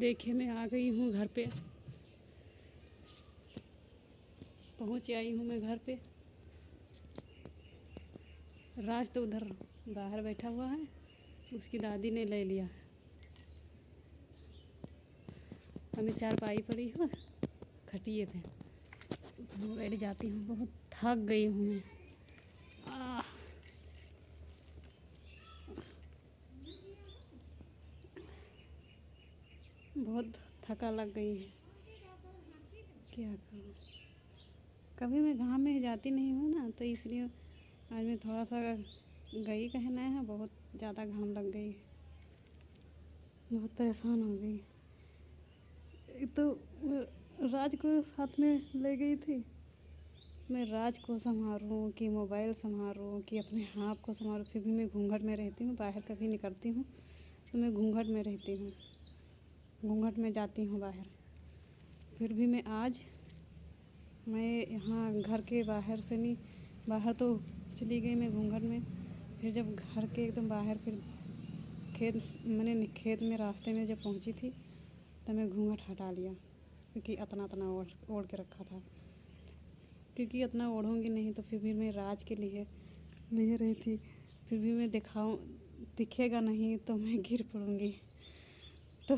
देखिए मैं आ गई हूँ घर पे, पहुँच आई हूँ मैं घर पे। राज तो उधर बाहर बैठा हुआ है, उसकी दादी ने ले लिया। हमें चारपाई पड़ी हुआ खटिए पे, बैठ जाती हूँ। बहुत थक गई हूँ मैं। बहुत थका लग गई है, क्या करूँ। कभी मैं घाम में जाती नहीं हूँ ना, तो इसलिए आज मैं थोड़ा सा गई कहना है। बहुत ज़्यादा घाम लग गई है, बहुत परेशान हो गई। एक तो राज को साथ में ले गई थी। मैं राज को संभालूँ कि मोबाइल संभालूँ कि अपने आप को संभालूँ। फिर भी मैं घूंघट में रहती हूँ। बाहर कभी निकलती हूँ तो मैं घूंघट में रहती हूँ, घूंघट में जाती हूँ बाहर। फिर भी मैं यहाँ घर के बाहर से नहीं, बाहर तो चली गई मैं घूंघट में। फिर जब घर के एकदम बाहर, फिर मैंने खेत में रास्ते में जब पहुँची थी तो मैं घूंघट हटा लिया, क्योंकि इतना ओढ़ के रखा था। क्योंकि इतना ओढ़ूँगी नहीं तो फिर भी मैं राज के लिए नहीं रही थी। फिर भी मैं दिखेगा नहीं तो मैं गिर पड़ूँगी, तो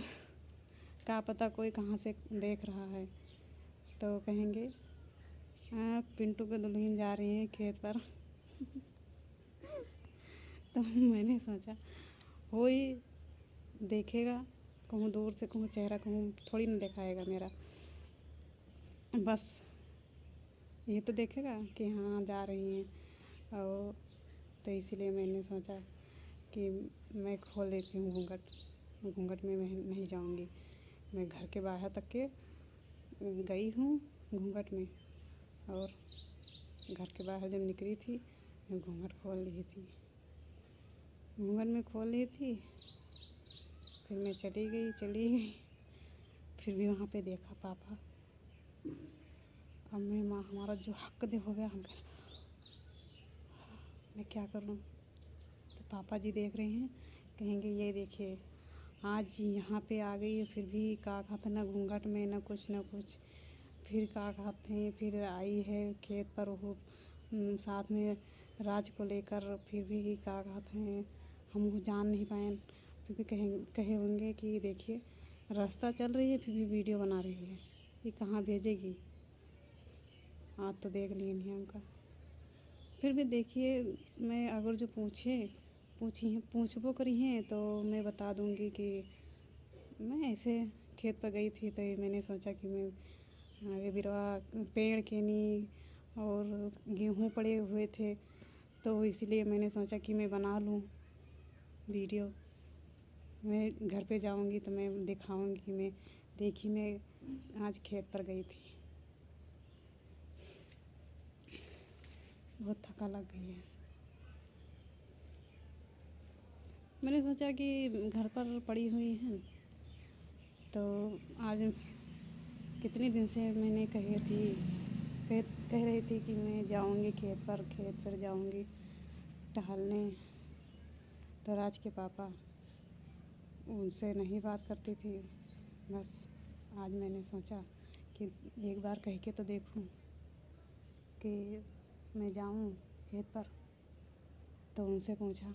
क्या पता कोई कहाँ से देख रहा है तो कहेंगे पिंटू की दुल्हन जा रही है खेत पर। तो मैंने सोचा कोई देखेगा, कहूँ दूर से, कहूँ चेहरा, कहूँ थोड़ी ना दिखाएगा मेरा। बस ये तो देखेगा कि हाँ जा रही हैं। और तो इसीलिए मैंने सोचा कि मैं खोल लेती हूँ घूंघट। घूंघट में मैं नहीं जाऊँगी। मैं घर के बाहर तक के गई हूँ घूंघट में, और घर के बाहर जब निकली थी मैं घूंघट खोल ली थी। घूंघट में खोल ली थी, फिर मैं चली गई। फिर भी वहाँ पे देखा पापा। अब मैं हमारा जो हक दे हो गया, हम मैं क्या करूँ। तो पापा जी देख रहे हैं, कहेंगे ये देखिए आज यहाँ पे आ गई है, फिर भी का खाते ना घूंघट में, ना कुछ। फिर का खाते हैं, फिर आई है खेत पर वो साथ में राज को लेकर। फिर भी का खाते हैं, हम वो जान नहीं पाए। फिर भी कहे होंगे कि देखिए रास्ता चल रही है, फिर भी वीडियो बना रही है, ये कहाँ भेजेगी। आज तो देख लिए नहीं हमका। फिर भी देखिए, मैं अगर जो पूछबो करी हैं तो मैं बता दूँगी कि मैं ऐसे खेत पर गई थी। तो मैंने सोचा कि मैं ये बिरवा पेड़ के नी और गेहूँ पड़े हुए थे, तो इसलिए मैंने सोचा कि मैं बना लूँ वीडियो। मैं घर पे जाऊँगी तो मैं दिखाऊँगी, मैं आज खेत पर गई थी। बहुत थका लग गई है। मैंने सोचा कि घर पर पड़ी हुई हैं तो आज कितने दिन से मैंने कह रही थी कि मैं जाऊँगी खेत पर जाऊँगी टहलने। तो राज के पापा, उनसे नहीं बात करती थी। बस आज मैंने सोचा कि एक बार कह के तो देखूं कि मैं जाऊं खेत पर। तो उनसे पूछा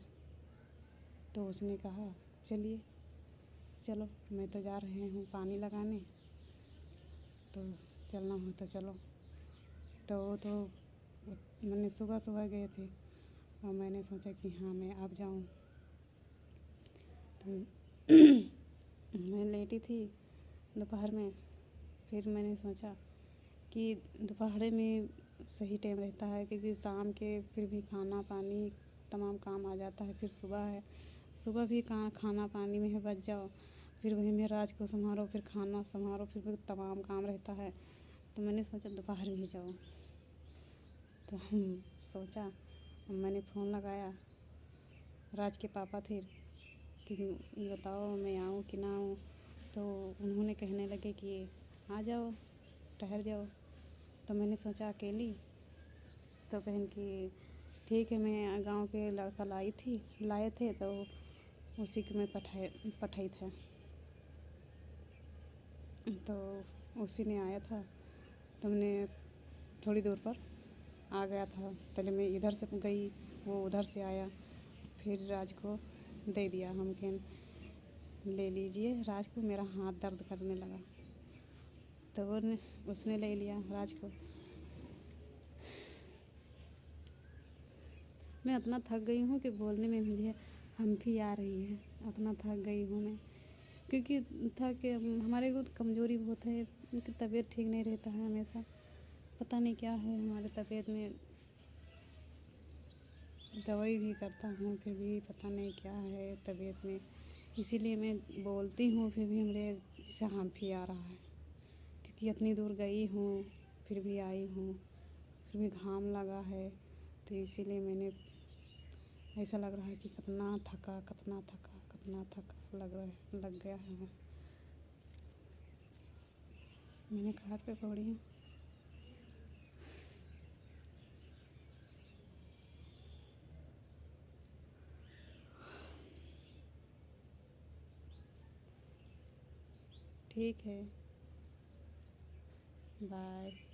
तो उसने कहा चलो मैं तो जा रहे हूँ पानी लगाने, तो चलना हो तो चलो। तो मैंने सुबह गए थे और मैंने सोचा कि हाँ मैं अब जाऊँ। तो मैं लेटी थी दोपहर में। फिर मैंने सोचा कि दोपहर में सही टाइम रहता है, क्योंकि शाम के फिर भी खाना पानी तमाम काम आ जाता है। फिर सुबह भी खाना पानी में है बच जाओ, फिर वही में राज को संभालो, फिर खाना संभालो, फिर भी तमाम काम रहता है। तो मैंने सोचा दोपहर में ही जाओ। तो सोचा, मैंने फ़ोन लगाया। राज के पापा थे कि बताओ मैं आऊँ कि ना आऊँ। तो उन्होंने कहने लगे कि आ जाओ ठहर जाओ। तो मैंने सोचा अकेली, तो बहन की ठीक है, मैं गांव के लड़का लाए थे तो उसी को मैं पठाई था। तो उसी ने आया था, तो हमने थोड़ी दूर पर आ गया था। पहले मैं इधर से गई, वो उधर से आया, फिर राज को दे दिया। हम कहें ले लीजिए राज को, मेरा हाथ दर्द करने लगा। तो उसने ले लिया राज को। मैं इतना थक गई हूँ कि बोलने में मुझे हम्फी आ रही है, इतना थक गई हूँ मैं। क्योंकि थक के हमारे को कमज़ोरी बहुत है, उनकी तबीयत ठीक नहीं रहता है हमेशा। पता नहीं क्या है हमारे तबीयत में, दवाई भी करता हूँ फिर भी पता नहीं क्या है तबीयत में। इसीलिए मैं बोलती हूँ फिर भी मेरे जैसे हम्फी आ रहा है, क्योंकि इतनी दूर गई हूँ फिर भी आई हूँ, फिर भी घाम लगा है। तो इसीलिए मैंने ऐसा लग रहा है कि कितना थका कितना थका कितना थका लग गया है। मैंने घर पे पड़ी हूँ। ठीक है, बाय।